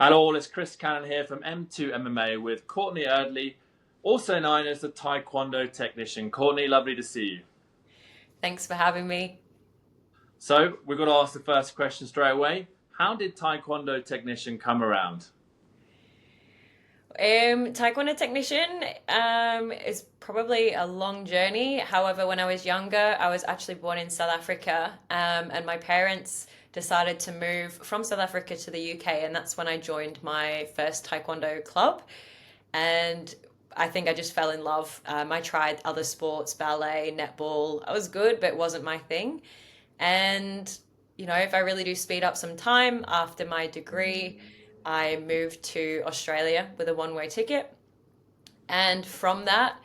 Hello all, it's Chris Cannon here from M2MMA with Courtney Eardley, also known as the Taekwondo Technician. Courtney, lovely to see you. Thanks for having me. So, we've got to ask the first question straight away. How did Taekwondo Technician come around? Taekwondo Technician is probably a long journey. However, when I was younger, I was actually born in South Africa, and my parents decided to move from South Africa to the UK, and that's when I joined my first Taekwondo club. And I think I just fell in love. I tried other sports, ballet, netball. I was good, but it wasn't my thing. And, if I really do speed up some time after my degree, I moved to Australia with a one-way ticket. And from that,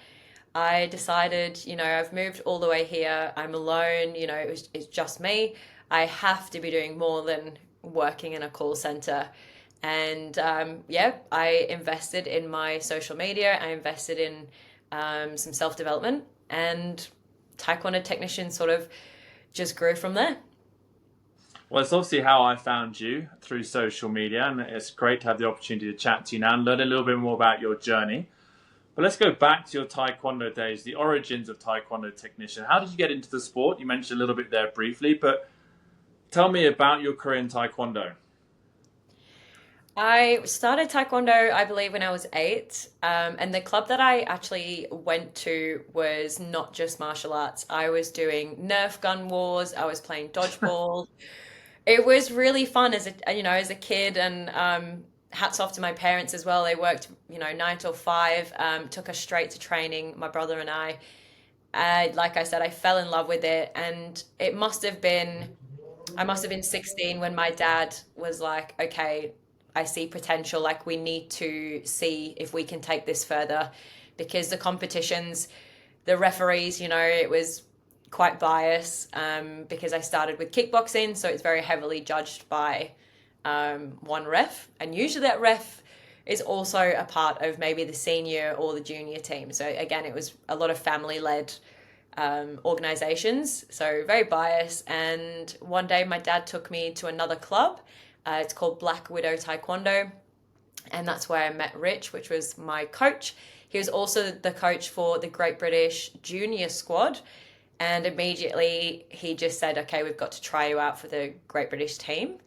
I decided, I've moved all the way here. I'm alone, it's just me. I have to be doing more than working in a call center. And yeah, I invested in my social media. I invested in some self-development, and Taekwondo Technician sort of just grew from there. Well, it's obviously how I found you through social media, and it's great to have the opportunity to chat to you now and learn a little bit more about your journey. But let's go back to your Taekwondo days, the origins of Taekwondo Technician. How did you get into the sport? You mentioned a little bit there briefly, but tell me about your career in Taekwondo. I started Taekwondo, I believe, when I was eight. And the club that I actually went to was not just martial arts. I was doing Nerf gun wars. I was playing dodgeball. It was really fun as a kid, and hats off to my parents as well. They worked, 9 till 5, took us straight to training, my brother and I. Like I said, I fell in love with it, and I must have been 16 when my dad was like, okay, I see potential. Like, we need to see if we can take this further, because the competitions, the referees, it was quite biased, because I started with kickboxing. So it's very heavily judged by one ref. And usually that ref is also a part of maybe the senior or the junior team. So again, it was a lot of family led organizations, so very biased. And one day my dad took me to another club. It's called Black Widow Taekwondo, and that's where I met Rich, which was my coach. He was also the coach for the Great British Junior squad, and immediately he just said, okay, we've got to try you out for the Great British team,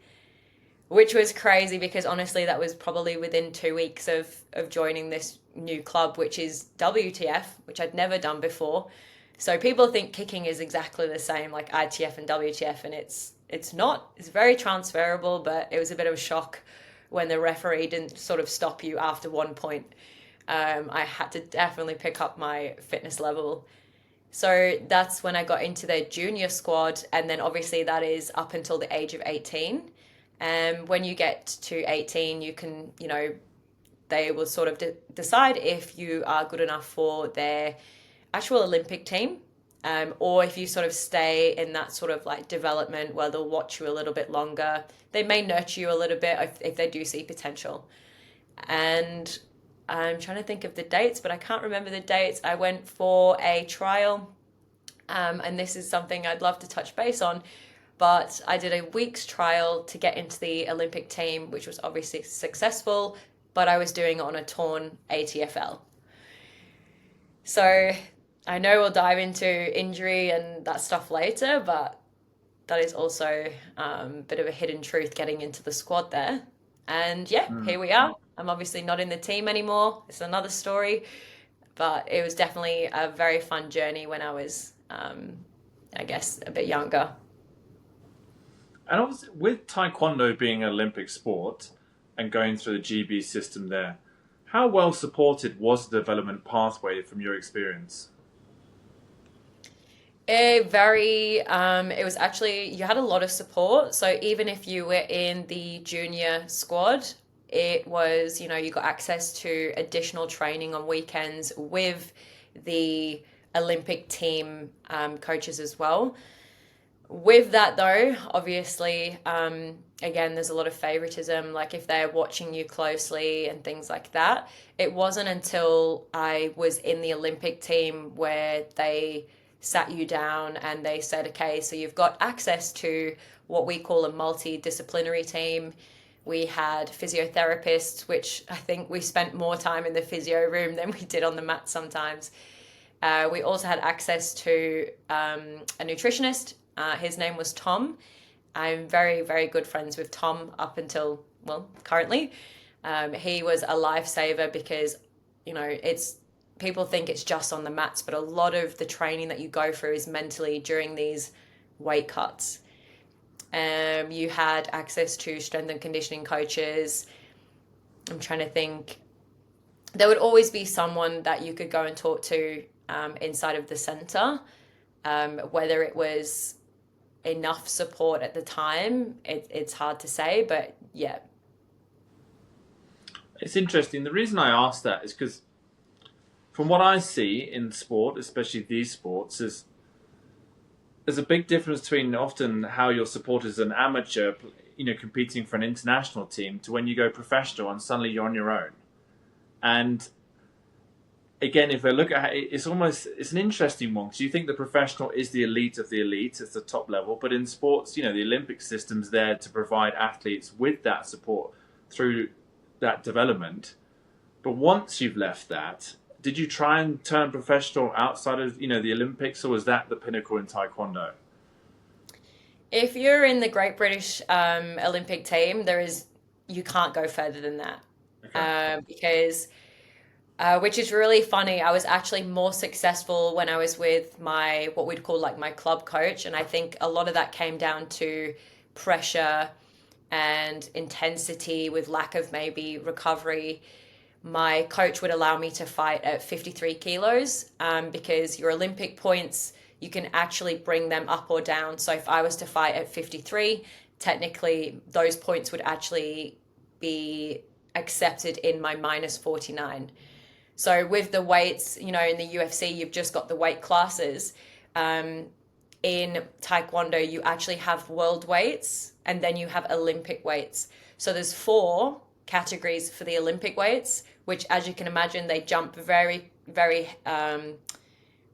which was crazy because honestly, that was probably within 2 weeks of joining this new club, which is WTF, which I'd never done before. So people think kicking is exactly the same, like ITF and WTF, and it's not. It's very transferable, but it was a bit of a shock when the referee didn't sort of stop you after one point. I had to definitely pick up my fitness level. So that's when I got into their junior squad, and then obviously that is up until the age of 18. And when you get to 18, you can, they will sort of decide if you are good enough for their actual Olympic team, or if you sort of stay in that sort of like development where they'll watch you a little bit longer. They may nurture you a little bit if they do see potential. And I'm trying to think of the dates, but I can't remember the dates. I went for a trial, and this is something I'd love to touch base on. But I did a week's trial to get into the Olympic team, which was obviously successful, but I was doing it on a torn ATFL. So I know we'll dive into injury and that stuff later, but that is also a bit of a hidden truth getting into the squad there. And yeah, here we are. I'm obviously not in the team anymore. It's another story, but it was definitely a very fun journey when I was, I guess, a bit younger. And obviously, with Taekwondo being an Olympic sport and going through the GB system there, how well supported was the development pathway from your experience? It was actually, you had a lot of support. So even if you were in the junior squad, it was, you got access to additional training on weekends with the Olympic team coaches as well. With that, though, obviously, again, there's a lot of favoritism, like if they're watching you closely and things like that. It wasn't until I was in the Olympic team where they sat you down and they said, okay, so you've got access to what we call a multidisciplinary team, We had physiotherapists, which I think we spent more time in the physio room than we did on the mat sometimes. We also had access to a nutritionist. His name was Tom. I'm very, very good friends with Tom up until, well, currently. He was a lifesaver because, you know, people think it's just on the mats, but a lot of the training that you go through is mentally during these weight cuts. You had access to strength and conditioning coaches. I'm trying to think. There would always be someone that you could go and talk to inside of the center. Whether it was enough support at the time, it's hard to say, but yeah. It's interesting. The reason I asked that is because from what I see in sport, especially these sports, is there's a big difference between often how you're supported as an amateur, you know, competing for an international team, to when you go professional and suddenly you're on your own. And again, if I look at it, it's an interesting one, because you think the professional is the elite of the elite, it's the top level, but in sports, you know, the Olympic system's there to provide athletes with that support through that development. But once you've left that, did you try and turn professional outside of, you know, the Olympics, or was that the pinnacle in Taekwondo? If you're in the Great British Olympic team, you can't go further than that. Okay. Because which is really funny. I was actually more successful when I was with what we'd call like my club coach. And I think a lot of that came down to pressure and intensity with lack of maybe recovery. My coach would allow me to fight at 53 kilos because your Olympic points, you can actually bring them up or down. So if I was to fight at 53, technically those points would actually be accepted in my minus 49. So with the weights, you know, in the UFC, you've just got the weight classes. In Taekwondo, you actually have world weights and then you have Olympic weights. So there's 4 categories for the Olympic weights, which, as you can imagine, they jump very, very,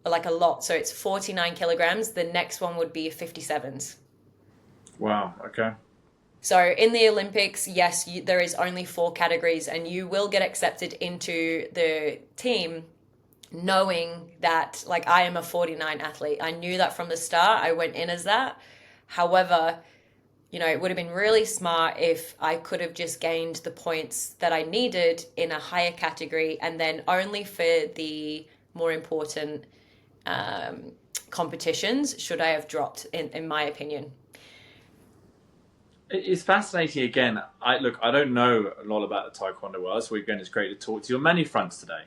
like a lot. So it's 49 kilograms. The next one would be 57s. Wow. Okay. So in the Olympics, yes, there is only 4 categories, and you will get accepted into the team knowing that, like, I am a 49 athlete. I knew that from the start. I went in as that. However, you know, it would have been really smart if I could have just gained the points that I needed in a higher category, and then only for the more important competitions should I have dropped, in my opinion. It's fascinating. Again, I don't know a lot about the Taekwondo world, so again, it's great to talk to you on many fronts today.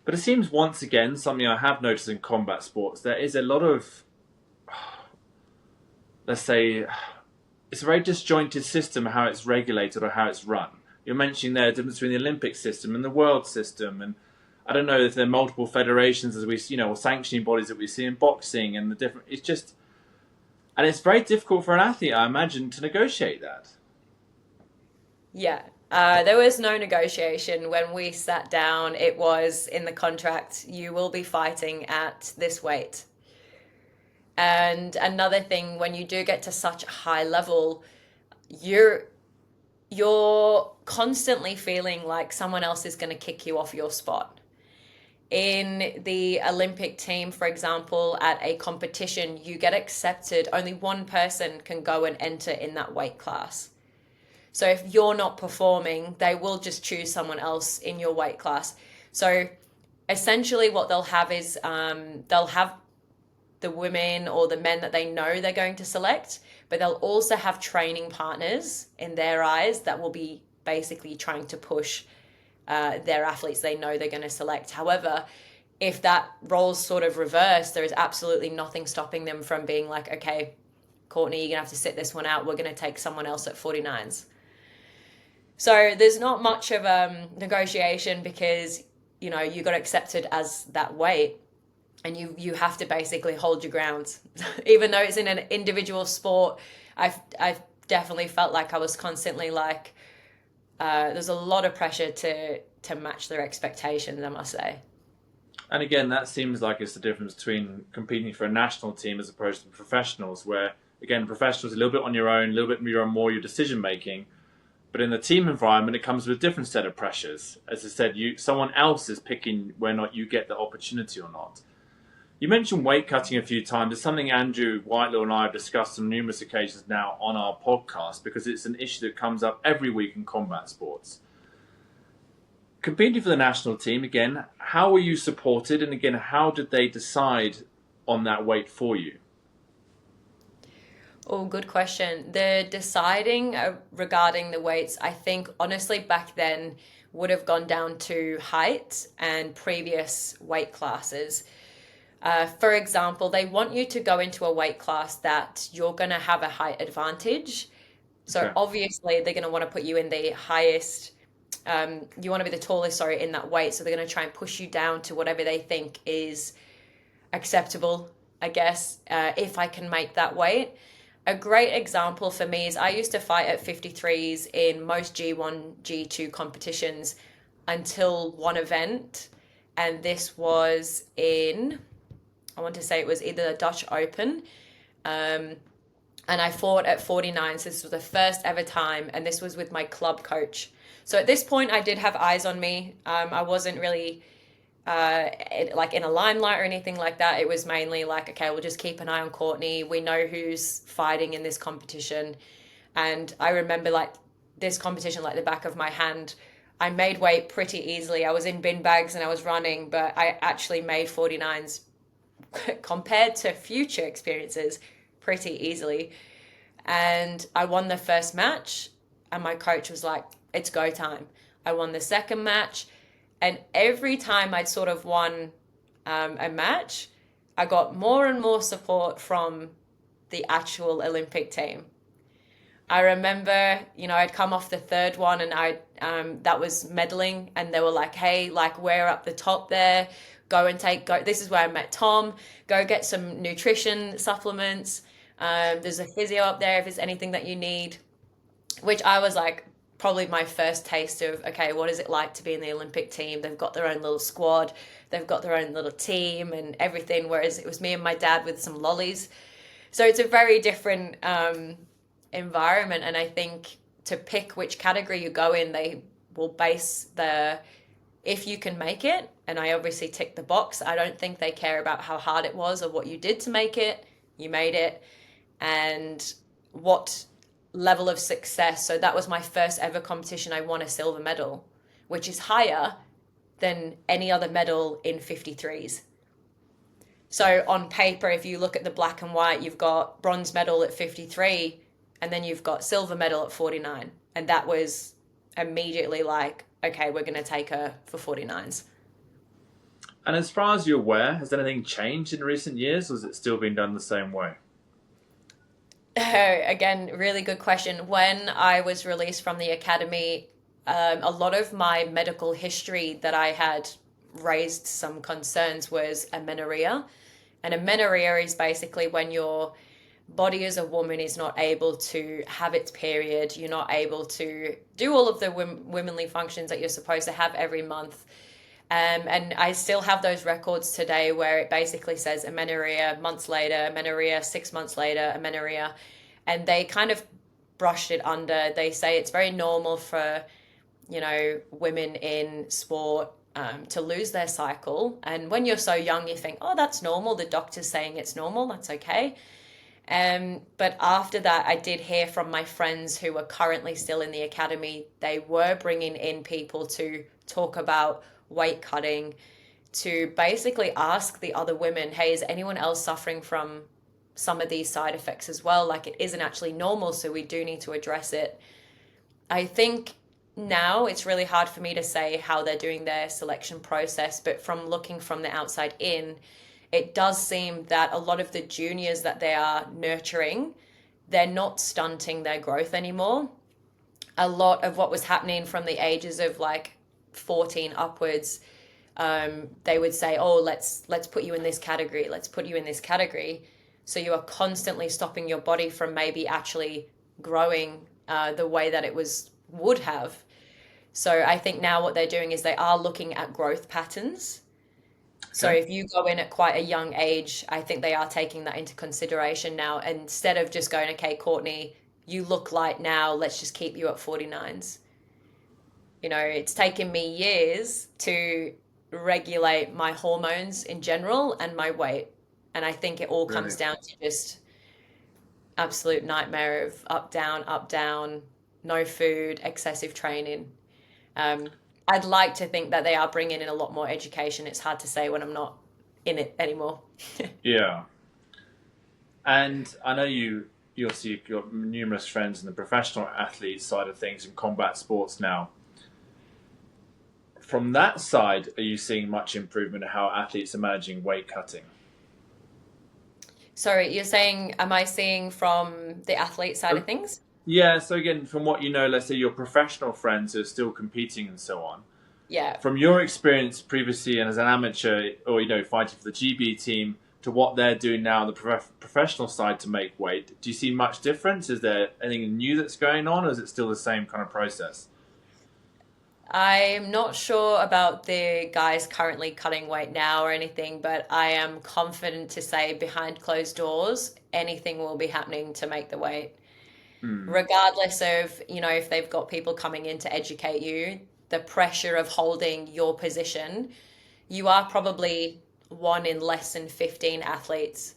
But it seems, once again, something I have noticed in combat sports, there is a lot of, let's say, it's a very disjointed system, how it's regulated or how it's run. You're mentioning there the difference between the Olympic system and the world system, and I don't know if there are multiple federations, as we, you know, or sanctioning bodies that we see in boxing, and the different. It's just, and it's very difficult for an athlete, I imagine, to negotiate that. Yeah. There was no negotiation. When we sat down, it was in the contract, you will be fighting at this weight. And another thing, when you do get to such a high level, you're constantly feeling like someone else is going to kick you off your spot. In the Olympic team, for example, at a competition, you get accepted. Only one person can go and enter in that weight class. So if you're not performing, they will just choose someone else in your weight class. So essentially what they'll have is they'll have the women or the men that they know they're going to select, but they'll also have training partners in their eyes that will be basically trying to push their athletes they know they're going to select. However, if that role's sort of reversed, there is absolutely nothing stopping them from being like, okay, Courtney, you're going to have to sit this one out. We're going to take someone else at 49s. So there's not much of a negotiation because, you know, you got accepted as that weight and you have to basically hold your ground. Even though it's in an individual sport, I've definitely felt like I was constantly like, there's a lot of pressure to match their expectations, I must say. And again, that seems like it's the difference between competing for a national team as opposed to professionals, where, again, professionals are a little bit on your own, a little bit more your decision-making. But in the team environment, it comes with a different set of pressures. As I said, someone else is picking whether or not you get the opportunity or not. You mentioned weight cutting a few times. It's something Andrew Whitelaw and I have discussed on numerous occasions now on our podcast, because it's an issue that comes up every week in combat sports. Competing for the national team, again, how were you supported? And again, how did they decide on that weight for you? Oh, good question. The deciding regarding the weights, I think honestly back then would have gone down to height and previous weight classes. For example, they want you to go into a weight class that you're going to have a height advantage. So Okay. obviously they're going to want to put you in the highest, you want to be the tallest, sorry, in that weight. So they're going to try and push you down to whatever they think is acceptable, I guess, if I can make that weight. A great example for me is I used to fight at 53s in most G1, G2 competitions until one event. And this was in, I want to say it was either the Dutch Open. And I fought at 49. So this was the first ever time. And this was with my club coach. So at this point, I did have eyes on me. I wasn't really like in a limelight or anything like that. It was mainly like, okay, we'll just keep an eye on Courtney. We know who's fighting in this competition. And I remember like this competition like the back of my hand. I made weight pretty easily. I was in bin bags and I was running, but I actually made 49s compared to future experiences pretty easily. And I won the first match and my coach was like, it's go time. I won the second match. And every time I'd sort of won a match, I got more and more support from the actual Olympic team. I remember, I'd come off the third one and that was medaling, and they were like, hey, like we're up the top there. Go. This is where I met Tom. Go get some nutrition supplements. There's a physio up there if there's anything that you need, which I was like, probably my first taste of, okay, what is it like to be in the Olympic team? They've got their own little squad, they've got their own little team and everything, whereas it was me and my dad with some lollies. So it's a very different environment, and I think to pick which category you go in, they will base if you can make it, and I obviously tick the box. I don't think they care about how hard it was or what you did to make it. You made it, and what level of success. So that was my first ever competition. I won a silver medal, which is higher than any other medal in 53s. So on paper, if you look at the black and white, you've got bronze medal at 53 and then you've got silver medal at 49. And that was immediately like, okay, we're going to take her for 49s. And as far as you're aware, has anything changed in recent years, or has it still been done the same way? Again, really good question. When I was released from the academy, a lot of my medical history that I had raised some concerns was amenorrhea. And amenorrhea is basically when your body as a woman is not able to have its period. You're not able to do all of the womanly functions that you're supposed to have every month. And I still have those records today where it basically says amenorrhea months later, amenorrhea 6 months later, amenorrhea. And they kind of brushed it under. They say it's very normal for, women in sport to lose their cycle. And when you're so young, you think, oh, that's normal. The doctor's saying it's normal. That's okay. But after that, I did hear from my friends who were currently still in the academy. They were bringing in people to talk about weight cutting, to basically ask the other women, hey, is anyone else suffering from some of these side effects as well? Like, it isn't actually normal, so we do need to address it. I think now it's really hard for me to say how they're doing their selection process, but from looking from the outside in, it does seem that a lot of the juniors that they are nurturing, they're not stunting their growth anymore. A lot of what was happening from the ages of like 14 upwards, they would say, oh, let's put you in this category, let's put you in this category. So you are constantly stopping your body from maybe actually growing the way that it would have. So I think now what they're doing is they are looking at growth patterns. So Okay. if you go in at quite a young age, I think they are taking that into consideration now. And instead of just going, okay, Courtney, you look light now, let's just keep you at 49s. You know, it's taken me years to regulate my hormones in general and my weight. And I think it all Really? comes down to just absolute nightmare of up, down, no food, excessive training. Um, I'd like to think that they are bringing in a lot more education. It's hard to say when I'm not in it anymore. Yeah. And I know you obviously you've got numerous friends in the professional athlete side of things in combat sports now. From that side, are you seeing much improvement in how athletes are managing weight cutting? Sorry, you're saying, am I seeing from the athlete side Uh, of things? Yeah, so again, from what you know, let's say your professional friends who are still competing and so on, Yeah. from your experience previously and as an amateur or, fighting for the GB team to what they're doing now on the professional side to make weight, do you see much difference? Is there anything new that's going on, or is it still the same kind of process? I'm not sure about the guys currently cutting weight now or anything, but I am confident to say behind closed doors, anything will be happening to make the weight. Hmm. Regardless of, if they've got people coming in to educate you, the pressure of holding your position, you are probably one in less than 15 athletes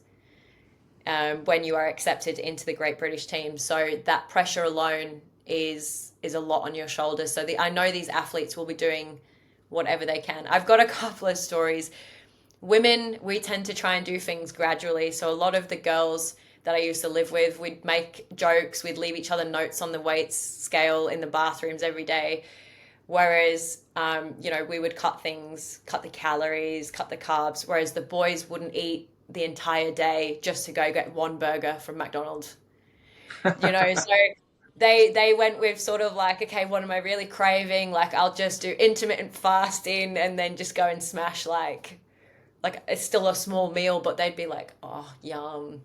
when you are accepted into the Great British team. So that pressure alone is a lot on your shoulders. So I know these athletes will be doing whatever they can. I've got a couple of stories. Women, we tend to try and do things gradually. So a lot of the girls that I used to live with, we'd make jokes, we'd leave each other notes on the weights scale in the bathrooms every day. Whereas, we would cut things, cut the calories, cut the carbs, whereas the boys wouldn't eat the entire day just to go get one burger from McDonald's. So they went with sort of like, okay, what am I really craving? Like I'll just do intermittent fasting and then just go and smash like it's still a small meal, but they'd be like, oh, yum.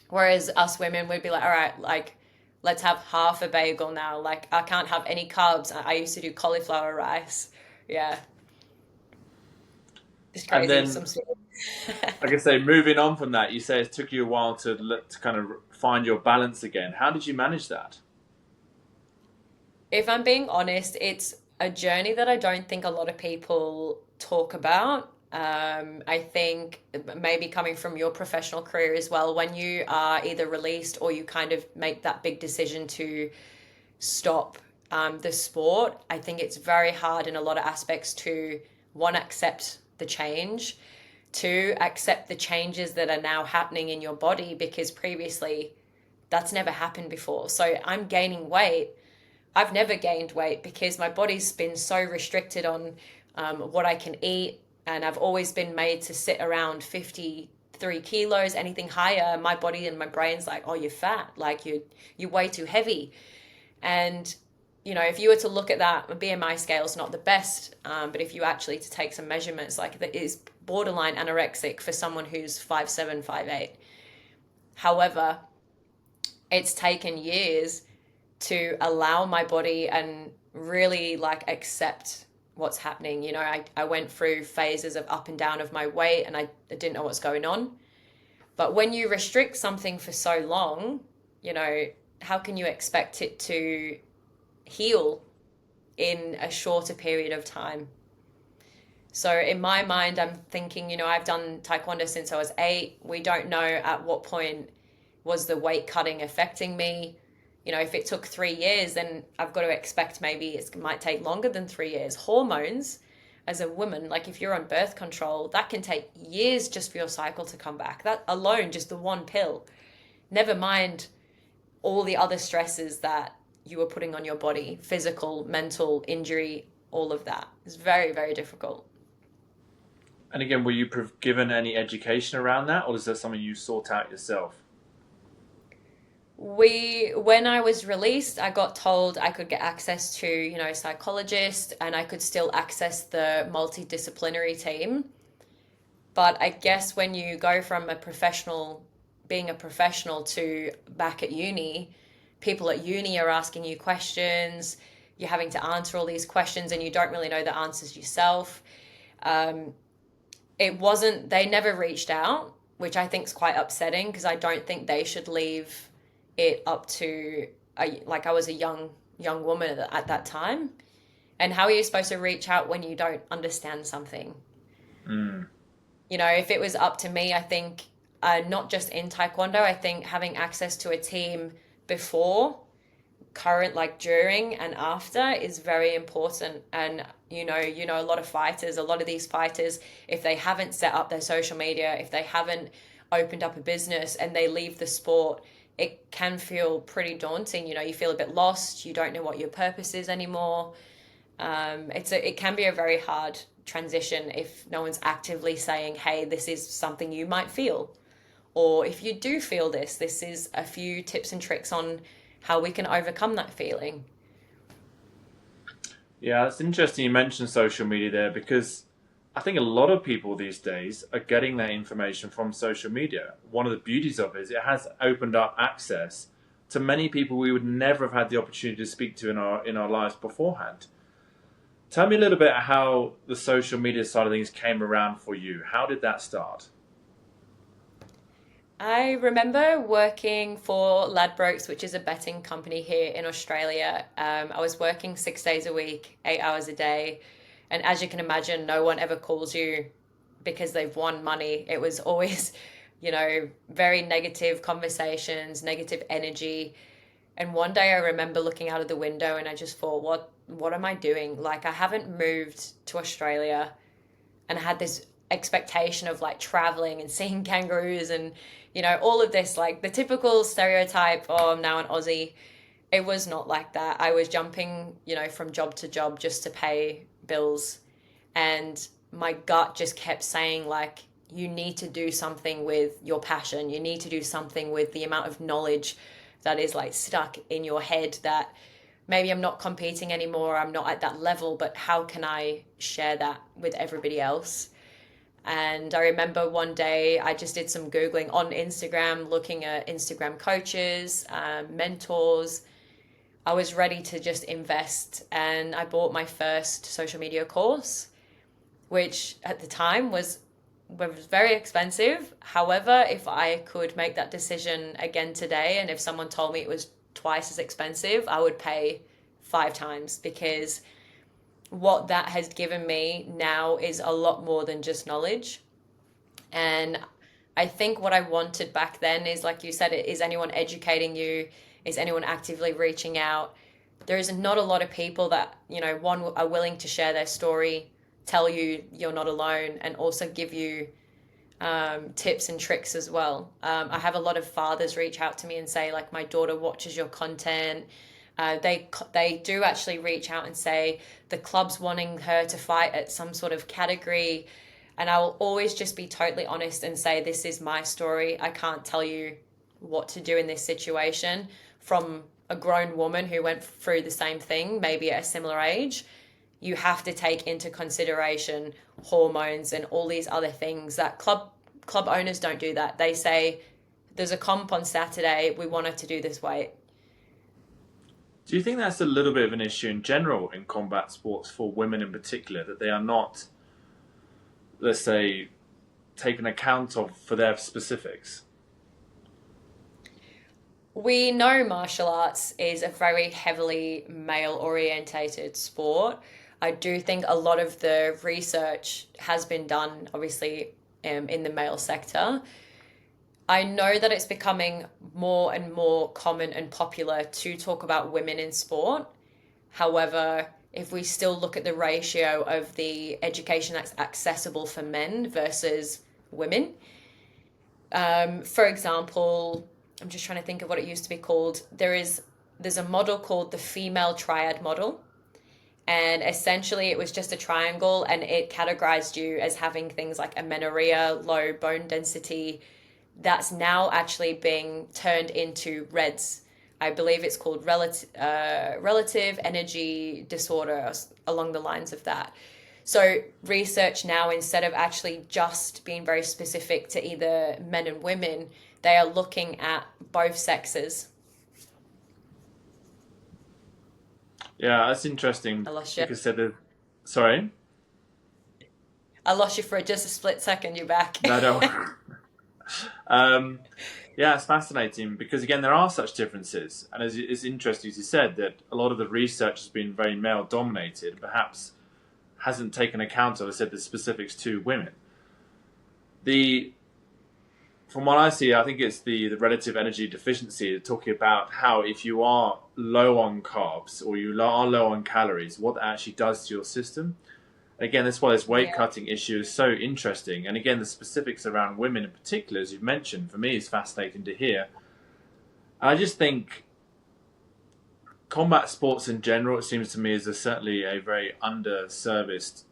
Whereas us women, we'd be like, all right, like let's have half a bagel now. Like I can't have any carbs. I used to do cauliflower rice. Yeah, it's And crazy. then, like I say, moving on from that, you say it took you a while to kind of find your balance again. How did you manage that? If I'm being honest, it's a journey that I don't think a lot of people talk about. I think maybe coming from your professional career as well, when you are either released or you kind of make that big decision to stop the sport, I think it's very hard in a lot of aspects to one, accept the change, two, accept the changes that are now happening in your body because previously that's never happened before. So I'm gaining weight. I've never gained weight because my body's been so restricted on what I can eat, and I've always been made to sit around 53 kilos. Anything higher, my body and my brain's like, oh, you're fat, like you're way too heavy. And if you were to look at that, a BMI scale is not the best, but if you actually to take some measurements, like that is borderline anorexic for someone who's 5'7", 5'8". However, it's taken years to allow my body and really like accept what's happening. I went through phases of up and down of my weight and I didn't know what's going on. But when you restrict something for so long, how can you expect it to heal in a shorter period of time? So in my mind, I'm thinking, I've done Taekwondo since I was 8. We don't know at what point was the weight cutting affecting me. If it took 3 years, then I've got to expect maybe it might take longer than 3 years. Hormones, as a woman, like if you're on birth control, that can take years just for your cycle to come back. That alone, just the one pill. Never mind all the other stresses that you were putting on your body, physical, mental, injury, all of that. It's very, very difficult. And again, were you given any education around that, or is that something you sought out yourself? When I was released, I got told I could get access to, a psychologist and I could still access the multidisciplinary team. But I guess when you go from being a professional to back at uni, people at uni are asking you questions, you're having to answer all these questions and you don't really know the answers yourself. Um, they never reached out, which I think is quite upsetting because I don't think they should leave it up to I was a young woman at that time. And how are you supposed to reach out when you don't understand something? Mm. You know, if it was up to me, I think not just in Taekwondo, I think having access to a team before, current, like during and after is very important. And a lot of fighters, a lot of these fighters, if they haven't set up their social media, if they haven't opened up a business and they leave the sport, it can feel pretty daunting. You know, you feel a bit lost, you don't know what your purpose is anymore. It can be a very hard transition if no one's actively saying, hey, this is something you might feel. Or if you do feel this, this is a few tips and tricks on how we can overcome that feeling. Yeah, it's interesting you mentioned social media there, because I think a lot of people these days are getting their information from social media. One of the beauties of it is it has opened up access to many people we would never have had the opportunity to speak to in our lives beforehand. Tell me a little bit how the social media side of things came around for you. How did that start? I remember working for Ladbrokes, which is a betting company here in Australia. I was working 6 days a week, 8 hours a day. And as you can imagine, no one ever calls you because they've won money. It was always, very negative conversations, negative energy. And one day I remember looking out of the window and I just thought, what am I doing? Like, I haven't moved to Australia, and I had this expectation of like traveling and seeing kangaroos and all of this, like the typical stereotype, oh, I'm now an Aussie. It was not like that. I was jumping from job to job just to pay bills, and my gut just kept saying, like, you need to do something with your passion, you need to do something with the amount of knowledge that is like stuck in your head, that maybe I'm not competing anymore, I'm not at that level, but how can I share that with everybody else? And I remember one day I just did some Googling on Instagram, looking at Instagram coaches, mentors. I was ready to just invest, and I bought my first social media course, which at the time was very expensive. However, if I could make that decision again today, and if someone told me it was twice as expensive, I would pay 5 times, because what that has given me now is a lot more than just knowledge. And I think what I wanted back then is, like you said, is anyone educating you? Is anyone actively reaching out? There is not a lot of people that, one, are willing to share their story, tell you you're not alone, and also give you tips and tricks as well. I have a lot of fathers reach out to me and say, like, my daughter watches your content. They do actually reach out and say the club's wanting her to fight at some sort of category. And I will always just be totally honest and say, this is my story. I can't tell you what to do in this situation, from a grown woman who went through the same thing, maybe at a similar age. You have to take into consideration hormones and all these other things that club owners don't do. That they say, there's a comp on Saturday, we want her to do this weight. Do you think that's a little bit of an issue in general in combat sports for women in particular, that they are not, let's say, taken account of for their specifics? We know martial arts is a very heavily male-orientated sport. I do think a lot of the research has been done, obviously, in the male sector. I know that it's becoming more and more common and popular to talk about women in sport. However, if we still look at the ratio of the education that's accessible for men versus women, for example, I'm just trying to think of what it used to be called. There's a model called the female triad model. And essentially it was just a triangle, and it categorized you as having things like amenorrhea, low bone density. That's now actually being turned into RED-S. I believe it's called relative energy disorder, along the lines of that. So research now, instead of actually just being very specific to either men and women, they are looking at both sexes. Yeah, that's interesting. I lost you. Like I said, sorry? I lost you for just a split second. You're back. No, no. Yeah, it's fascinating because, again, there are such differences. And as it's interesting, as you said, that a lot of the research has been very male dominated, perhaps hasn't taken account of, I said, the specifics to women. From what I see, I think it's the relative energy deficiency, talking about how if you are low on carbs or you are low on calories, what that actually does to your system. Again, that's why this weight cutting issue is so interesting. And again, the specifics around women in particular, as you've mentioned, for me is fascinating to hear. And I just think combat sports in general, it seems to me, is certainly a very underserviced,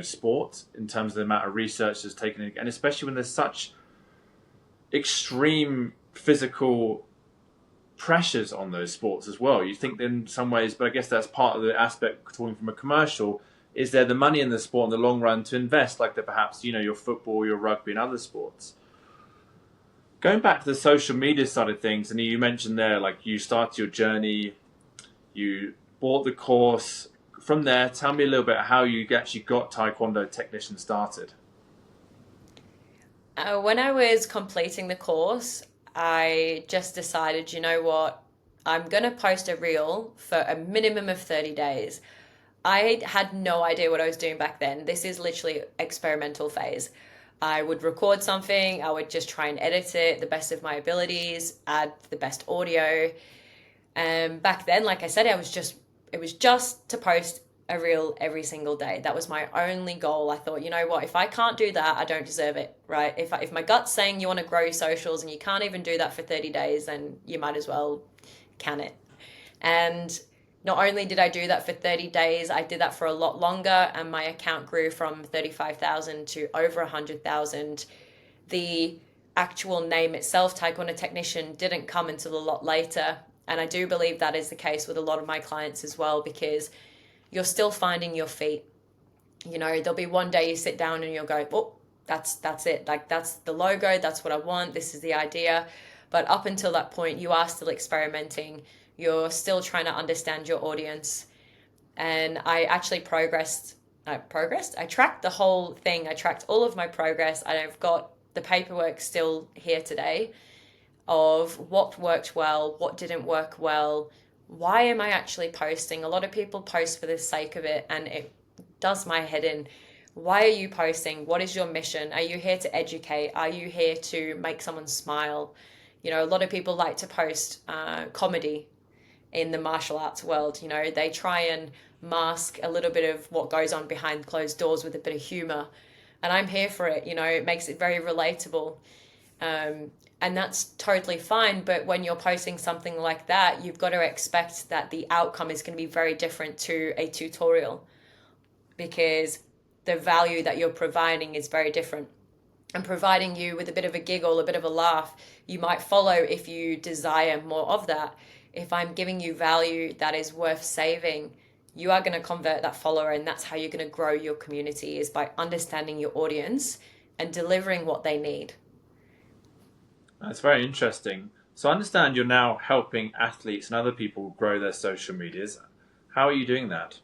sport in terms of the amount of research that's taken in, and especially when there's such extreme physical pressures on those sports as well. You think in some ways, but I guess that's part of the aspect, talking from a commercial, is there the money in the sport in the long run to invest, like perhaps, your football, your rugby and other sports. Going back to the social media side of things, and you mentioned there, like you started your journey, you bought the course. From there, tell me a little bit how you actually got Taekwondo Technician started. When I was completing the course, I just decided, you know what, I'm going to post a reel for a minimum of 30 days. I had no idea what I was doing back then. This is literally experimental phase. I would record something, I would just try and edit it the best of my abilities, add the best audio. And back then, like I said, it was just to post a reel every single day. That was my only goal. I thought, you know what, if I can't do that, I don't deserve it, right? If my gut's saying you want to grow your socials and you can't even do that for 30 days, then you might as well can it. And not only did I do that for 30 days, I did that for a lot longer, and my account grew from 35,000 to over 100,000. The actual name itself, Taekwondo Technician, didn't come until a lot later. And I do believe that is the case with a lot of my clients as well, because you're still finding your feet. There'll be one day you sit down and you'll go, oh, that's it. Like, that's the logo. That's what I want. This is the idea. But up until that point, you are still experimenting. You're still trying to understand your audience. And I actually I tracked the whole thing. I tracked all of my progress. I've got the paperwork still here today of what worked well, what didn't work well. Why am I actually posting? A lot of people post for the sake of it, and it does my head in. Why are you posting? What is your mission? Are you here to educate? Are you here to make someone smile? A lot of people like to post comedy in the martial arts world. They try and mask a little bit of what goes on behind closed doors with a bit of humor. And I'm here for it. It makes it very relatable. And that's totally fine. But when you're posting something like that, you've got to expect that the outcome is going to be very different to a tutorial, because the value that you're providing is very different. And providing you with a bit of a giggle, a bit of a laugh, you might follow if you desire more of that. If I'm giving you value that is worth saving, you are going to convert that follower, and that's how you're going to grow your community, is by understanding your audience and delivering what they need. That's very interesting. So I understand you're now helping athletes and other people grow their social medias. How are you doing that?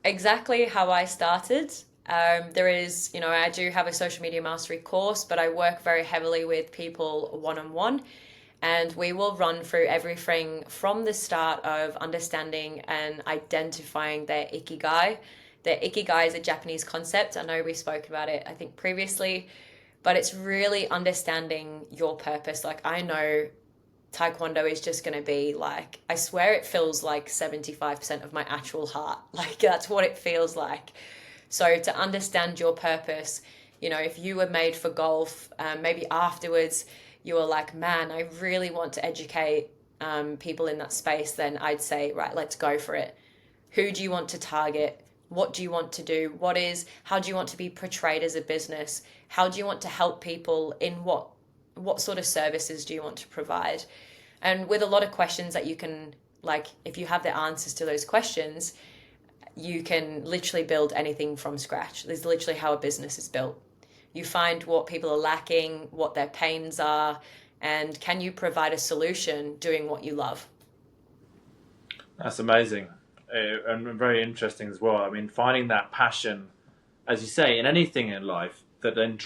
Exactly how I started. There is, I do have a social media mastery course, but I work very heavily with people one-on-one. And we will run through everything from the start of understanding and identifying their Ikigai. Their Ikigai is a Japanese concept. I know we spoke about it, I think, previously, but it's really understanding your purpose. Like, I know Taekwondo is just going to be like, I swear it feels like 75% of my actual heart. Like, that's what it feels like. So to understand your purpose, if you were made for golf, maybe afterwards, you were like, man, I really want to educate people in that space, then I'd say, right, let's go for it. Who do you want to target? What do you want to do? How do you want to be portrayed as a business? How do you want to help people? In what sort of services do you want to provide? And with a lot of questions that you can, like, if you have the answers to those questions, you can literally build anything from scratch. This is literally how a business is built. You find what people are lacking, what their pains are, and can you provide a solution doing what you love? That's amazing, and very interesting as well. I mean, finding that passion, as you say, in anything in life, that then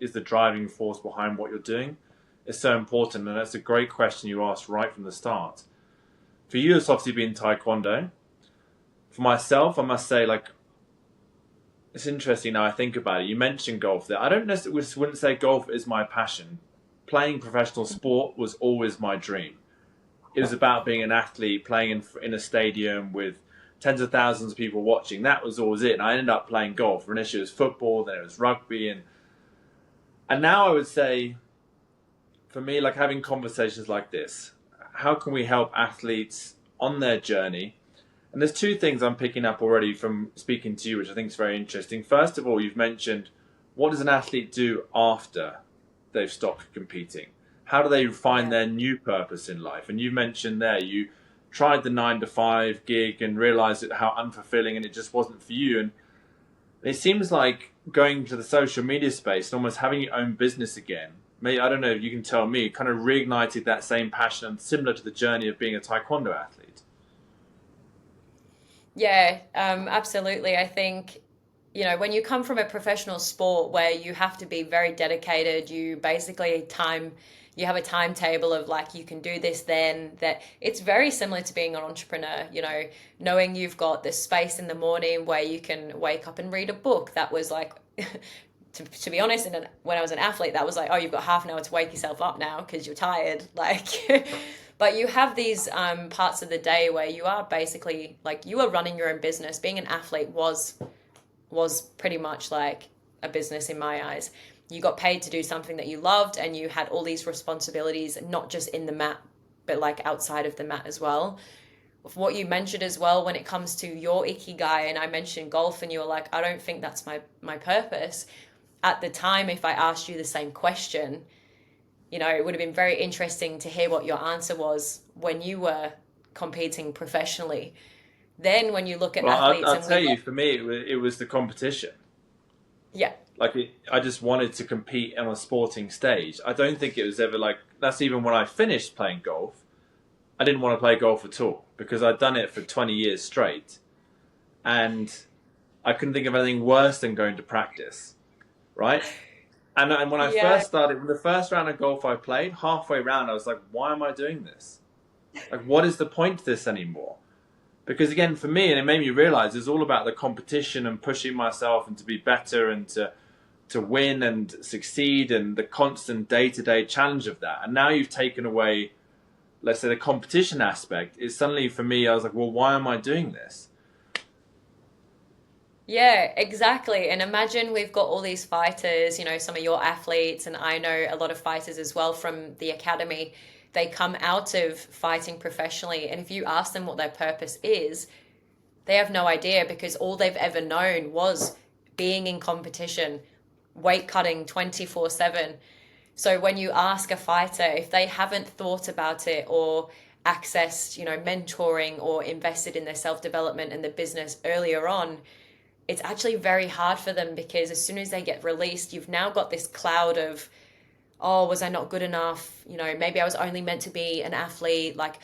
is the driving force behind what you're doing is so important. And that's a great question you asked right from the start. For you, it's obviously been Taekwondo. For myself, I must say, like, it's interesting now I think about it. You mentioned golf there. I don't necessarily wouldn't say golf is my passion. Playing professional sport was always my dream. It was about being an athlete, playing in a stadium with tens of thousands of people watching. That was always it. And I ended up playing golf. Initially it was football, then it was rugby. And now I would say, for me, like having conversations like this, how can we help athletes on their journey? And there's two things I'm picking up already from speaking to you, which I think is very interesting. First of all, you've mentioned, what does an athlete do after they've stopped competing? How do they find their new purpose in life? And you mentioned there, you tried the 9-to-5 gig and realized how unfulfilling and it just wasn't for you. And it seems like going to the social media space and almost having your own business again, maybe, I don't know if you can tell me, kind of reignited that same passion and similar to the journey of being a Taekwondo athlete. Yeah, absolutely. I think, when you come from a professional sport where you have to be very dedicated, you have a timetable of like, you can do this then, that it's very similar to being an entrepreneur, knowing you've got this space in the morning where you can wake up and read a book. That was like, to be honest, when I was an athlete, that was like, oh, you've got half an hour to wake yourself up now because you're tired. Like, but you have these parts of the day where you are basically like, you are running your own business. Being an athlete was pretty much like a business in my eyes. You got paid to do something that you loved, and you had all these responsibilities, not just in the mat, but like outside of the mat as well. What you mentioned as well, when it comes to your Ikigai, and I mentioned golf, and you were like, I don't think that's my purpose. At the time, if I asked you the same question, it would have been very interesting to hear what your answer was when you were competing professionally. Then when you look at athletes... I'll tell you, for me, it was the competition. Yeah. Like, I just wanted to compete on a sporting stage. I don't think it was ever like... That's even when I finished playing golf. I didn't want to play golf at all because I'd done it for 20 years straight. And I couldn't think of anything worse than going to practice, right? And when I first started, the first round of golf I played, halfway round, I was like, why am I doing this? Like, what is the point to this anymore? Because again, for me, and it made me realize, it's all about the competition and pushing myself and to be better and to win and succeed and the constant day-to-day challenge of that. And now you've taken away, let's say, the competition aspect. It's suddenly, for me, I was like, well, why am I doing this? Yeah, exactly. And imagine we've got all these fighters, some of your athletes, and I know a lot of fighters as well from the academy. They come out of fighting professionally, and if you ask them what their purpose is, they have no idea, because all they've ever known was being in competition, weight cutting 24/7. So when you ask a fighter, if they haven't thought about it or accessed, mentoring or invested in their self-development and the business earlier on, it's actually very hard for them, because as soon as they get released, you've now got this cloud of, oh, was I not good enough? Maybe I was only meant to be an athlete. Like,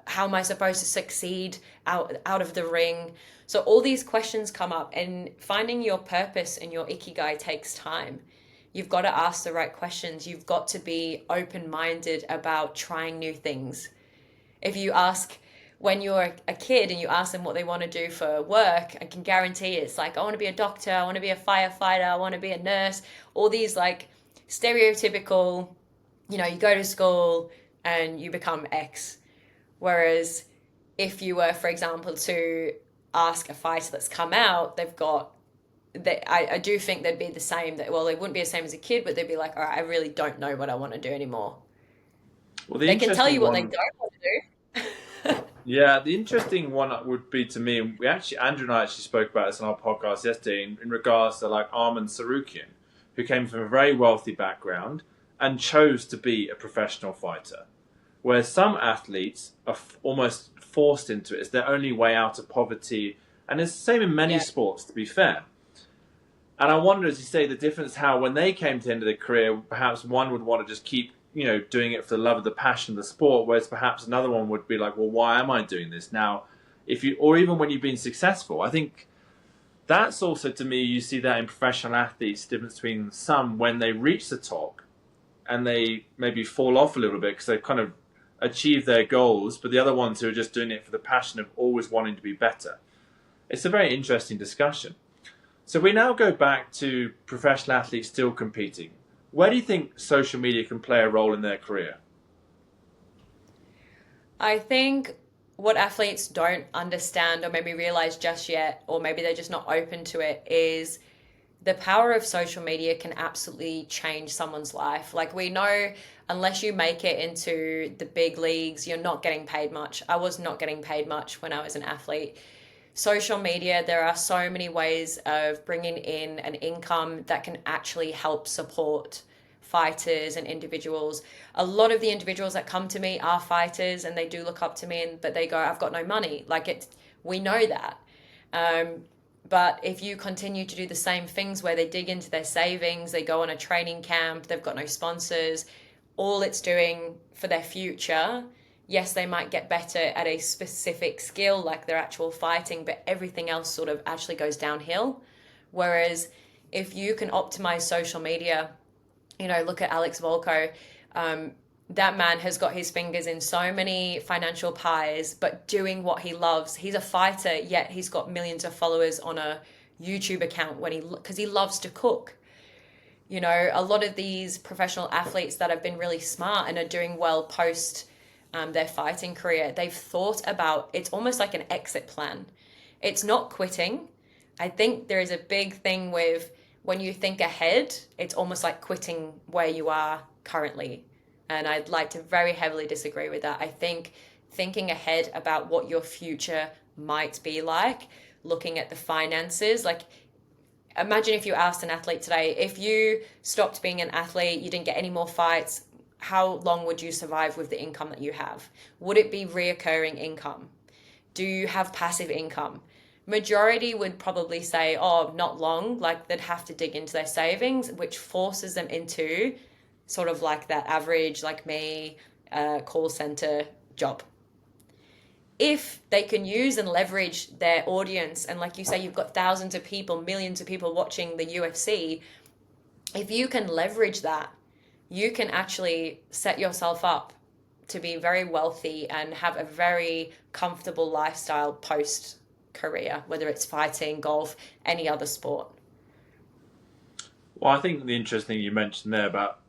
how am I supposed to succeed out of the ring? So all these questions come up, and finding your purpose and your Ikigai takes time. You've got to ask the right questions. You've got to be open-minded about trying new things. If you ask, when you're a kid and you ask them what they want to do for work, I can guarantee it's like, I want to be a doctor, I want to be a firefighter, I want to be a nurse, all these like stereotypical, you go to school and you become X. Whereas if you were, for example, to ask a fighter that's come out, I do think they'd be the same. They wouldn't be the same as a kid, but they'd be like, all right, I really don't know what I want to do anymore. Well, they can tell you what they don't want to do. Yeah, the interesting one would be, to me, and Andrew and I actually spoke about this on our podcast yesterday in regards to like Arman Sarukian, who came from a very wealthy background and chose to be a professional fighter. Where some athletes are almost forced into it. It's their only way out of poverty. And it's the same in many sports, to be fair. And I wonder, as you say, the difference how when they came to the end of their career, perhaps one would want to just keep doing it for the love of the passion of the sport, whereas perhaps another one would be like, well, why am I doing this now? Or even when you've been successful, I think that's also, to me, you see that in professional athletes, the difference between some when they reach the top and they maybe fall off a little bit because they've kind of achieved their goals, but the other ones who are just doing it for the passion of always wanting to be better. It's a very interesting discussion. So we now go back to professional athletes still competing. Where do you think social media can play a role in their career? I think what athletes don't understand or maybe realize just yet, or maybe they're just not open to it, is the power of social media can absolutely change someone's life. Like, we know unless you make it into the big leagues, you're not getting paid much. I was not getting paid much when I was an athlete. Social media, there are so many ways of bringing in an income that can actually help support fighters and individuals. A lot of the individuals that come to me are fighters, and they do look up to me, but they go, I've got no money. We know that. But if you continue to do the same things where they dig into their savings, they go on a training camp, they've got no sponsors, all it's doing for their future, yes, they might get better at a specific skill like their actual fighting, but everything else sort of actually goes downhill. Whereas if you can optimize social media, look at Alex Volko. That man has got his fingers in so many financial pies, but doing what he loves. He's a fighter, yet he's got millions of followers on a YouTube account because he loves to cook. A lot of these professional athletes that have been really smart and are doing well post their fighting career, they've thought about, it's almost like an exit plan. It's not quitting. I think there is a big thing with when you think ahead, it's almost like quitting where you are currently. And I'd like to very heavily disagree with that. I think thinking ahead about what your future might be like, looking at the finances, like imagine if you asked an athlete today, if you stopped being an athlete, you didn't get any more fights, how long would you survive with the income that you have? Would it be reoccurring income? Do you have passive income? Majority would probably say, oh, not long. Like, they'd have to dig into their savings, which forces them into sort of like that average, like me, call center job. If they can use and leverage their audience, and like you say, you've got thousands of people, millions of people watching the UFC, if you can leverage that, you can actually set yourself up to be very wealthy and have a very comfortable lifestyle post career, whether it's fighting, golf, any other sport. Well, I think the interesting thing you mentioned there about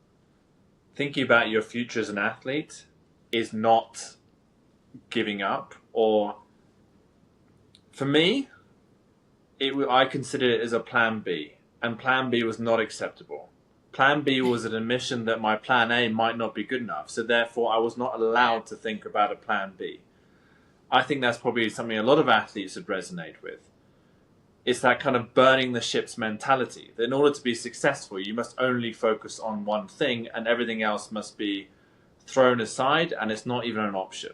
thinking about your future as an athlete is not giving up. Or for me, I consider it as a plan B, and plan B was not acceptable. Plan B was an admission that my plan A might not be good enough, so therefore I was not allowed to think about a plan B. I think that's probably something a lot of athletes would resonate with. It's that kind of burning the ships mentality, that in order to be successful, you must only focus on one thing and everything else must be thrown aside, and it's not even an option.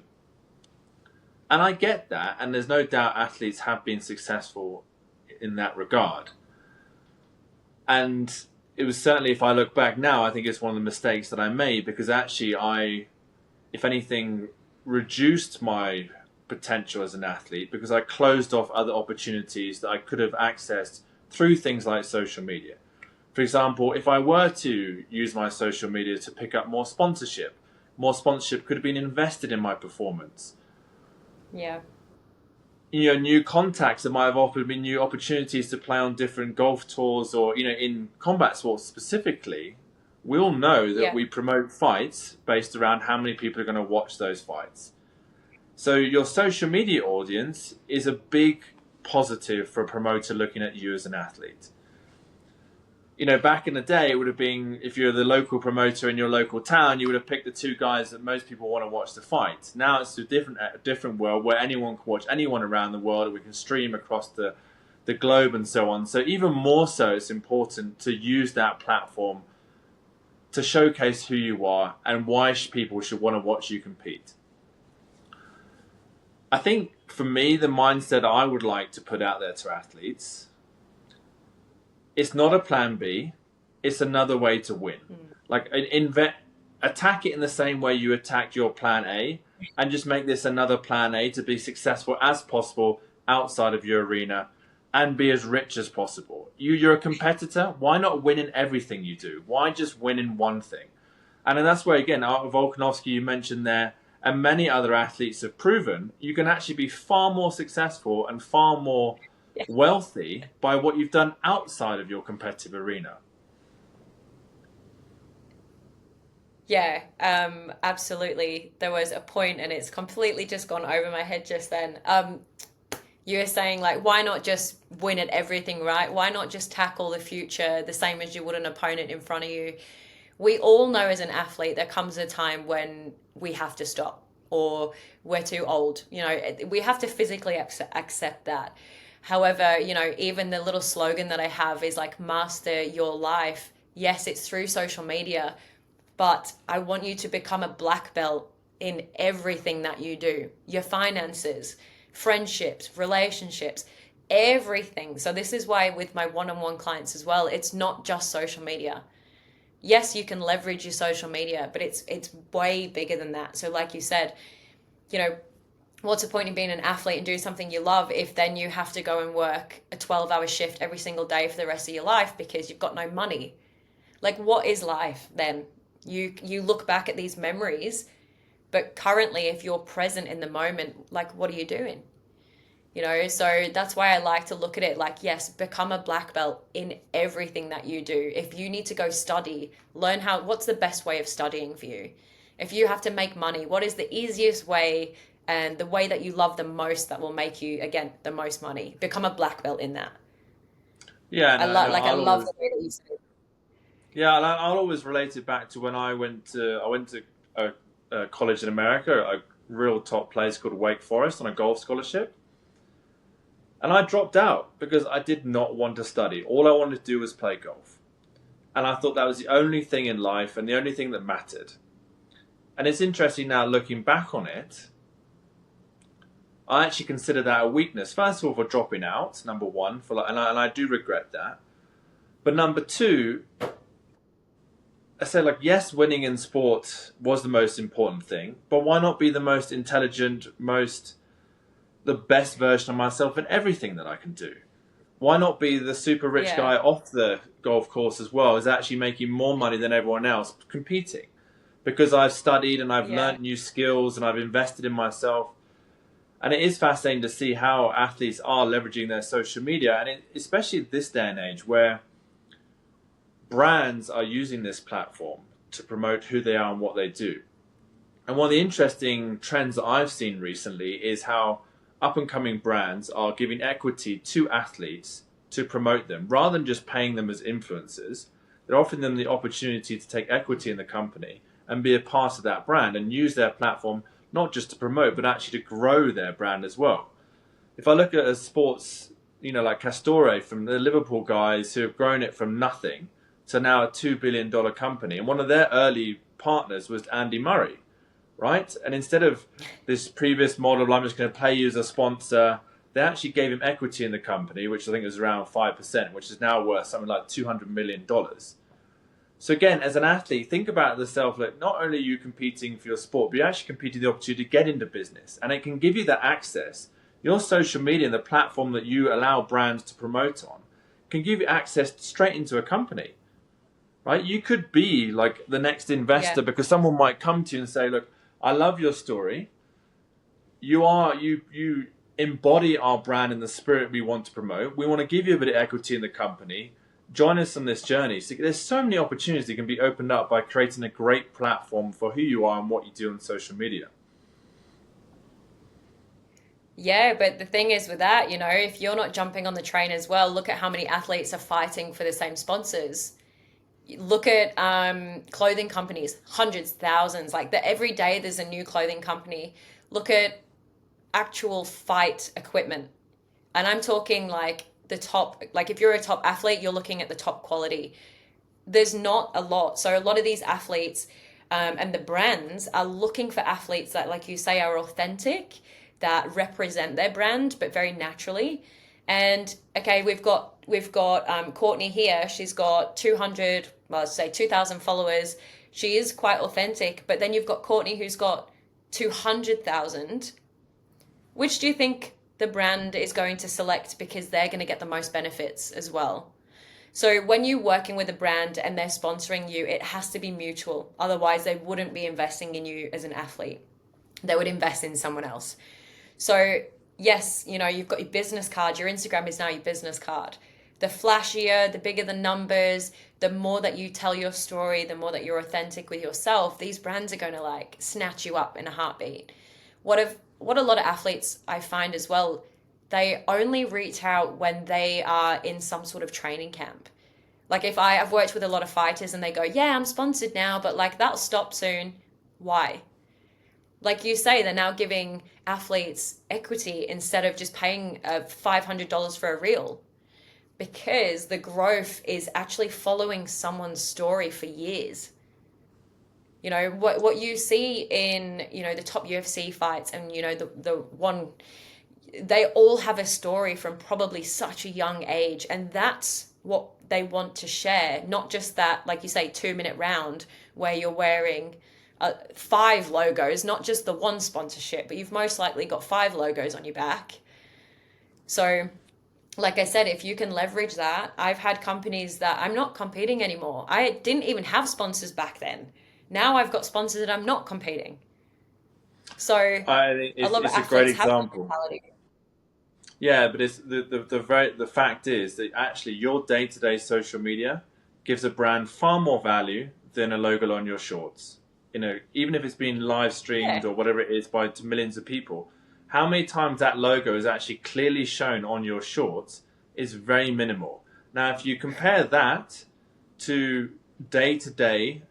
And I get that, and there's no doubt athletes have been successful in that regard. And it was certainly, if I look back now, I think it's one of the mistakes that I made, because actually I, if anything, reduced my potential as an athlete because I closed off other opportunities that I could have accessed through things like social media. For example, if I were to use my social media to pick up more sponsorship could have been invested in my performance. Yeah. New contacts that might have offered me new opportunities to play on different golf tours, or, in combat sports specifically, we all know that we promote fights based around how many people are going to watch those fights. So your social media audience is a big positive for a promoter looking at you as an athlete. Back in the day, it would have been, if you're the local promoter in your local town, you would have picked the two guys that most people want to watch the fight. Now it's a different world where anyone can watch anyone around the world. We can stream across the globe and so on. So even more so, it's important to use that platform to showcase who you are and why people should want to watch you compete. I think for me, the mindset I would like to put out there to athletes, it's not a plan B, it's another way to win. Like, attack it in the same way you attacked your plan A, and just make this another plan A to be successful as possible outside of your arena, and be as rich as possible. You're a competitor. Why not win in everything you do? Why just win in one thing? And then that's where, again, Volkanovski, you mentioned there, and many other athletes have proven you can actually be far more successful and far more wealthy by what you've done outside of your competitive arena. Yeah, absolutely. There was a point, and it's completely just gone over my head just then. You were saying, like, why not just win at everything, right? Why not just tackle the future the same as you would an opponent in front of you? We all know as an athlete there comes a time when we have to stop, or we're too old. You know, we have to physically accept that. However, you know, even the little slogan that I have is like, master your life. Yes, it's through social media, but I want you to become a black belt in everything that you do. Your finances, friendships, relationships, everything. So this is why with my one-on-one clients as well, it's not just social media. Yes, you can leverage your social media, but it's way bigger than that. So like you said, you know, what's the point in being an athlete and do something you love if then you have to go and work a 12-hour shift every single day for the rest of your life because you've got no money? Like, what is life then? You look back at these memories, but currently if you're present in the moment, like, what are you doing? You know, so that's why I like to look at it like, yes, become a black belt in everything that you do. If you need to go study, learn what's the best way of studying for you? If you have to make money, what is the easiest way and the way that you love the most that will make you, again, the most money? Become a black belt in that. Yeah, I love the way that you said it. Yeah, I'll always relate it back to when I went to a college in America, a real top place called Wake Forest on a golf scholarship. And I dropped out because I did not want to study. All I wanted to do was play golf. And I thought that was the only thing in life and the only thing that mattered. And it's interesting now looking back on it, I actually consider that a weakness. First of all, for dropping out, number one, and I do regret that. But number two, I said, like, yes, winning in sport was the most important thing, but why not be the most intelligent, the best version of myself in everything that I can do? Why not be the super rich guy off the golf course as well, is actually making more money than everyone else competing? Because I've studied and I've learned new skills and I've invested in myself. And it is fascinating to see how athletes are leveraging their social media, and especially this day and age where brands are using this platform to promote who they are and what they do. And one of the interesting trends that I've seen recently is how up-and-coming brands are giving equity to athletes to promote them. Rather than just paying them as influencers, they're offering them the opportunity to take equity in the company and be a part of that brand and use their platform not just to promote, but actually to grow their brand as well. If I look at a sports, you know, like Castore from the Liverpool guys who have grown it from nothing to now a $2 billion company, and one of their early partners was Andy Murray, right? And instead of this previous model of I'm just going to pay you as a sponsor, they actually gave him equity in the company, which I think was around 5%, which is now worth something like $200 million. So again, as an athlete, think about yourself, like, not only are you competing for your sport, but you're actually competing for the opportunity to get into business. And it can give you that access. Your social media and the platform that you allow brands to promote on can give you access straight into a company. Right? You could be like the next investor because someone might come to you and say, look, I love your story. You embody our brand and the spirit we want to promote. We want to give you a bit of equity in the company. Join us on this journey. So there's so many opportunities that can be opened up by creating a great platform for who you are and what you do on social media. Yeah, but the thing is with that, you know, if you're not jumping on the train as well, look at how many athletes are fighting for the same sponsors. Look at clothing companies, hundreds, thousands, like every day there's a new clothing company. Look at actual fight equipment. And I'm talking like the top, like if you're a top athlete, you're looking at the top quality. There's not a lot. So a lot of these athletes and the brands are looking for athletes that, like you say, are authentic, that represent their brand, but very naturally. And okay, we've got Courtney here. She's got 2,000 followers. She is quite authentic. But then you've got Courtney who's got 200,000. Which do you think the brand is going to select because they're going to get the most benefits as well. So when you're working with a brand and they're sponsoring you, it has to be mutual. Otherwise, they wouldn't be investing in you as an athlete. They would invest in someone else. So yes, you've got your business card. Your Instagram is now your business card. The flashier, the bigger the numbers, the more that you tell your story, the more that you're authentic with yourself, these brands are going to like snatch you up in a heartbeat. What a lot of athletes I find as well, they only reach out when they are in some sort of training camp. Like if I've worked with a lot of fighters and they go, yeah, I'm sponsored now, but like that'll stop soon. Why? Like you say, they're now giving athletes equity instead of just paying $500 for a reel, because the growth is actually following someone's story for years. What you see in, the top UFC fights and, the one, they all have a story from probably such a young age. And that's what they want to share. Not just that, like you say, 2-minute round where you're wearing 5 logos, not just the one sponsorship, but you've most likely got 5 logos on your back. So like I said, if you can leverage that, I've had companies that I'm not competing anymore. I didn't even have sponsors back then. Now I've got sponsors that I'm not competing. So I think it's a great example. Yeah, but it's the fact is that actually your day-to-day social media gives a brand far more value than a logo on your shorts. Even if it's been live streamed or whatever it is to millions of people, how many times that logo is actually clearly shown on your shorts is very minimal. Now, if you compare that to day-to-day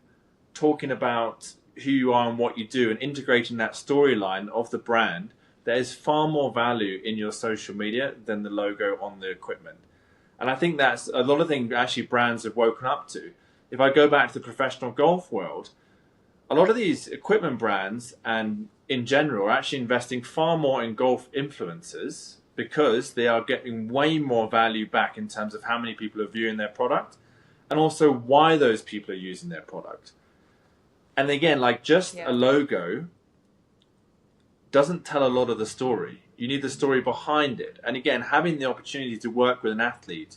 talking about who you are and what you do and integrating that storyline of the brand, there is far more value in your social media than the logo on the equipment. And I think that's a lot of things actually brands have woken up to. If I go back to the professional golf world, a lot of these equipment brands and in general are actually investing far more in golf influencers because they are getting way more value back in terms of how many people are viewing their product and also why those people are using their product. And again, like just a logo doesn't tell a lot of the story. You need the story behind it. And again, having the opportunity to work with an athlete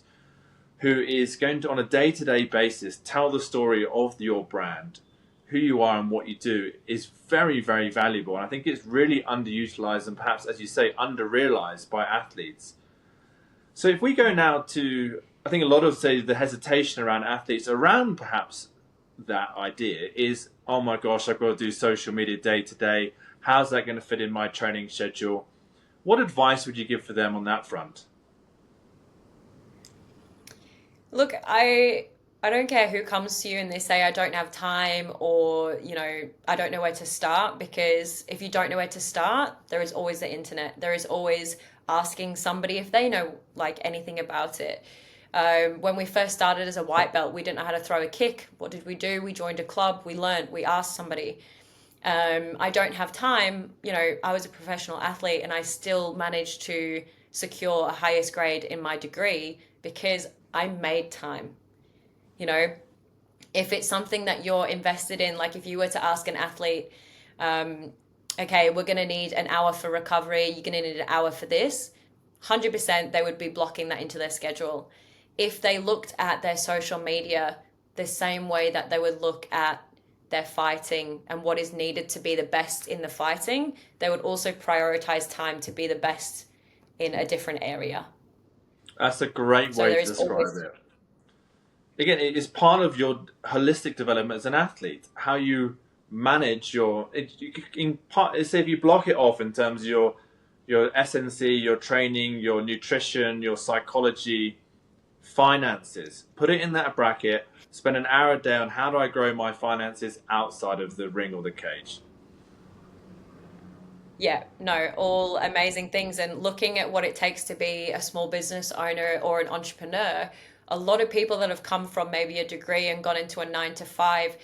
who is going to, on a day-to-day basis, tell the story of your brand, who you are and what you do, is very, very valuable. And I think it's really underutilized and perhaps, as you say, under-realized by athletes. So if we go now to, I think a lot of, say, the hesitation around athletes, around perhaps that idea is, oh my gosh, I've got to do social media day to day. How's that going to fit in my training schedule? What advice would you give for them on that front? Look, I don't care who comes to you and they say, I don't have time, or, I don't know where to start, because if you don't know where to start, there is always the internet. There is always asking somebody if they know like anything about it. When we first started as a white belt, we didn't know how to throw a kick. What did we do? We joined a club, we learned, we asked somebody. I don't have time. I was a professional athlete and I still managed to secure a highest grade in my degree because I made time. If it's something that you're invested in, like if you were to ask an athlete, okay, we're going to need an hour for recovery, you're going to need an hour for this, 100% they would be blocking that into their schedule. If they looked at their social media the same way that they would look at their fighting and what is needed to be the best in the fighting, they would also prioritize time to be the best in a different area. That's a great way to describe it. Again, it is part of your holistic development as an athlete, how you manage say if you block it off in terms of your SNC, your training, your nutrition, your psychology, finances, put it in that bracket, spend an hour a day on how do I grow my finances outside of the ring or the cage. Yeah, no, all amazing things. And looking at what it takes to be a small business owner or an entrepreneur, a lot of people that have come from maybe a degree and gone into a 9-to-5,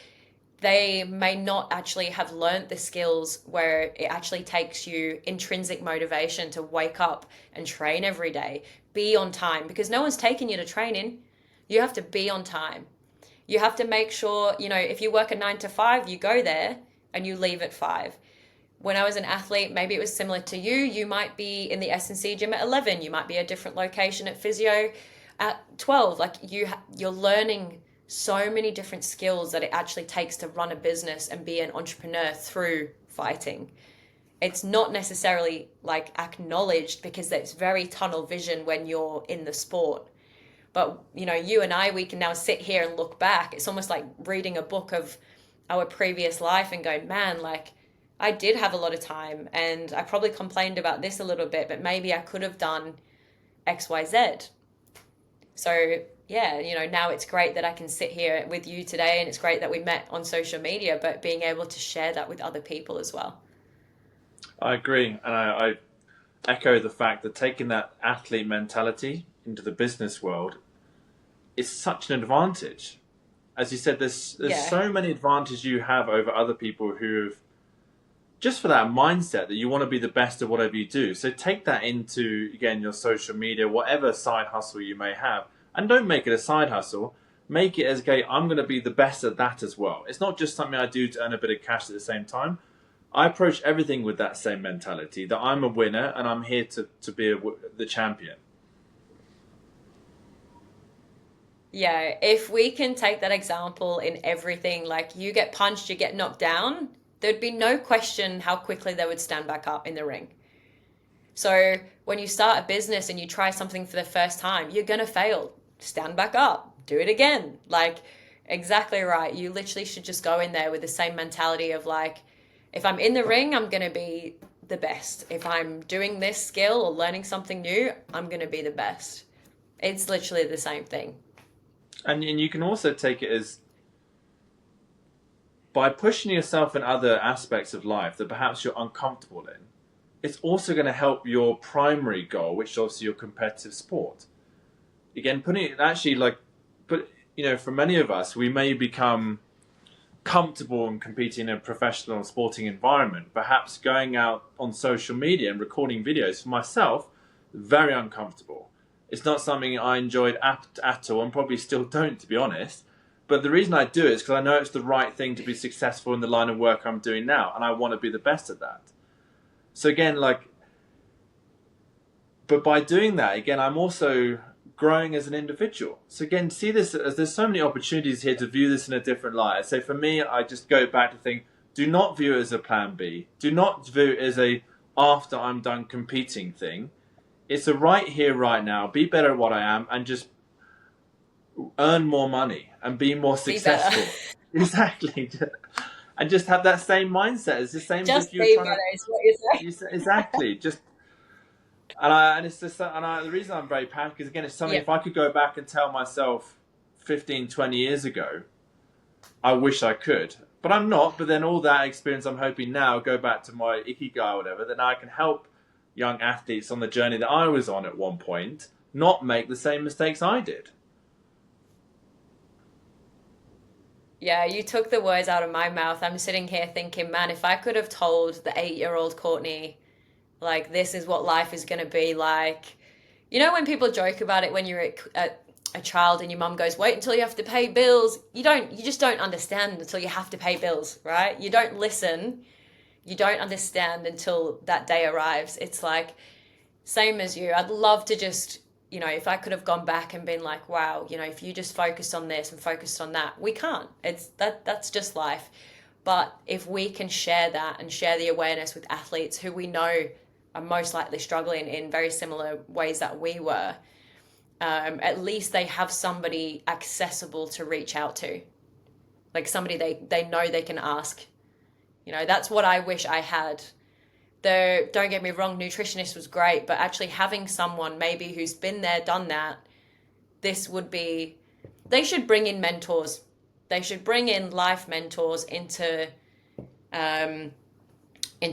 they may not actually have learned the skills where it actually takes you intrinsic motivation to wake up and train every day, be on time, because no one's taking you to training. You have to be on time. You have to make sure, if you work a 9-to-5, you go there and you leave at 5. when I was an athlete, maybe it was similar to you. You might be in the S&C gym at 11. You might be a different location at physio at 12. Like you're learning so many different skills that it actually takes to run a business and be an entrepreneur through fighting. It's not necessarily like acknowledged because it's very tunnel vision when you're in the sport. But, you know, you and I, we can now sit here and look back. It's almost like reading a book of our previous life and going, man, like I did have a lot of time and I probably complained about this a little bit, but maybe I could have done X, Y, Z. So yeah, you know, now it's great that I can sit here with you today, and it's great that we met on social media, but being able to share that with other people as well. I agree. And I echo the fact that taking that athlete mentality into the business world is such an advantage. As you said, there's so many advantages you have over other people who have, just for that mindset that you want to be the best at whatever you do. So take that into, again, your social media, whatever side hustle you may have, and don't make it a side hustle. Make it as, okay, I'm going to be the best at that as well. It's not just something I do to earn a bit of cash at the same time. I approach everything with that same mentality, that I'm a winner and I'm here to be the champion. Yeah, if we can take that example in everything, like you get punched, you get knocked down, there'd be no question how quickly they would stand back up in the ring. So when you start a business and you try something for the first time, you're going to fail. Stand back up, do it again. Like, exactly right. You literally should just go in there with the same mentality of like, if I'm in the ring, I'm going to be the best. If I'm doing this skill or learning something new, I'm going to be the best. It's literally the same thing. And you can also take it as, by pushing yourself in other aspects of life that perhaps you're uncomfortable in, it's also going to help your primary goal, which is obviously your competitive sport. Again, putting it actually like, but you know, for many of us, we may become comfortable in competing in a professional sporting environment. Perhaps going out on social media and recording videos, for myself, very uncomfortable. It's not something I enjoyed at all, and probably still don't, to be honest. But the reason I do it is because I know it's the right thing to be successful in the line of work I'm doing now, and I want to be the best at that. So again, like, but by doing that, again, I'm also growing as an individual. So again, see this as there's so many opportunities here to view this in a different light. So for me, I just go back to think, do not view it as a plan B. Do not view it as a after I'm done competing thing. It's a right here, right now. Be better at what I am and just earn more money and be more successful. Exactly. And just have that same mindset. It's the same just as if you're trying to... is what you're saying. Exactly. Just and it's just the reason I'm very passionate because again, it's something if I could go back and tell myself 15, 20 years ago, I wish I could. But I'm not. But then all that experience, I'm hoping now, go back to my Ikigai or whatever, that now I can help young athletes on the journey that I was on at one point not make the same mistakes I did. Yeah, you took the words out of my mouth. I'm sitting here thinking, man, if I could have told the 8-year-old Courtney, like, this is what life is going to be like. You know, when people joke about it when you're a child and your mum goes, wait until you have to pay bills. You just don't understand until you have to pay bills, right? You don't listen. You don't understand until that day arrives. It's like, same as you. I'd love to just, you know, if I could have gone back and been like, wow, you know, if you just focused on this and focused on that, we can't. That's just life. But if we can share that and share the awareness with athletes who we know are most likely struggling in very similar ways that we were, at least they have somebody accessible to reach out to. Like somebody they know they can ask. You know, that's what I wish I had. Don't get me wrong, nutritionist was great, but actually having someone maybe who's been there, done that, they should bring in mentors. They should bring in life mentors into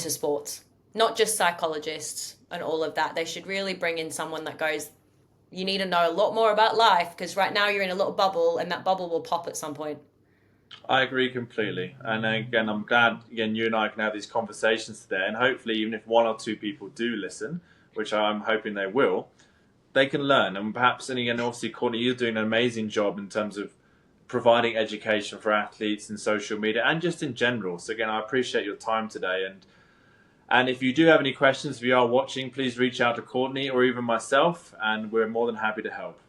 sports, not just psychologists and all of that. They should really bring in someone that goes, you need to know a lot more about life because right now you're in a little bubble and that bubble will pop at some point. I agree completely. And again, I'm glad, you and I can have these conversations today. And hopefully, even if one or two people do listen, which I'm hoping they will, they can learn. And perhaps, and again, obviously, Courtney, you're doing an amazing job in terms of providing education for athletes in social media and just in general. So again, I appreciate your time today. And And if you do have any questions, if you are watching, please reach out to Courtney or even myself, and we're more than happy to help.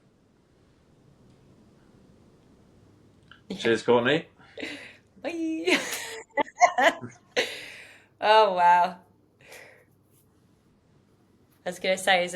Cheers, Courtney. Bye. Oh, wow. I was going to say, is